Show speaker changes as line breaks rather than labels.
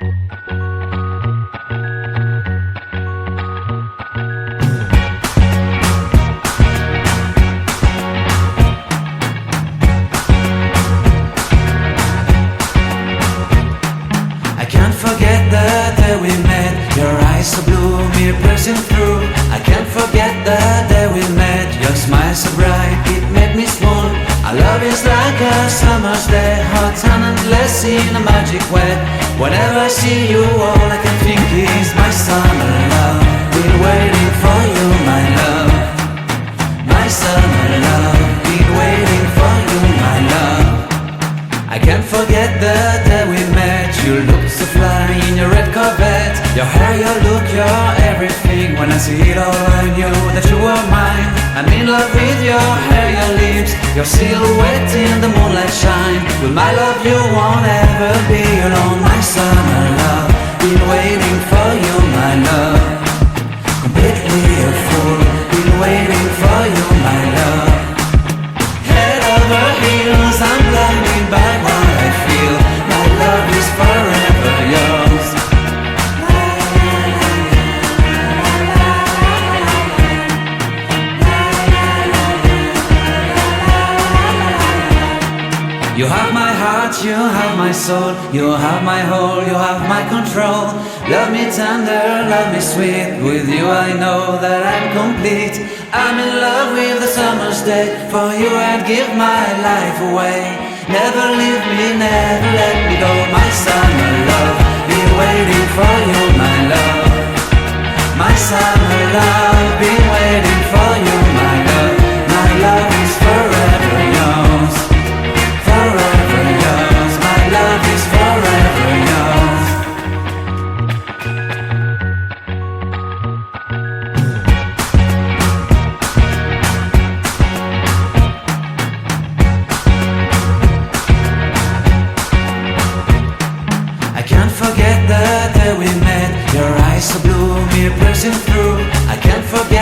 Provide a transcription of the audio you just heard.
I can't forget the day we met. Your eyes so blue, me piercing through. I can't forget the day we met. Your smile so bright, it made me swoon. Our love is like a summer's day, hot and endless in a magic way. Whenever I see you, all I can think is my summer love. Been waiting for you, my love. My summer love. Been waiting for you, my love. I can't forget the day we met. You looked so fly in your red Corvette. Your hair, your look, your everything. When I see it all, I knew that you were mine. I'm in love with your hair, your lips, your silhouette in the moonlight shine. With my love you won't ever be alone. My summer love, been waiting for you, my love. Completely a fool, been waiting for you, my love. Head over heels, I'm blinded by what I feel. My love is forever yours. You have my heart, you have my soul, you have my whole, you have my control. Love me tender, love me sweet. With you I know that I'm complete. I'm in love with the summer's day. For you I'd give my life away. Never leave me, never let me go. My summer love, been waiting for you, my love. My summer love, been waiting for you, my love. My love is forever yours. Forever yours, my love is forever yours. I can't forget the day we met. Your eyes so blue, me piercing through. I can't forget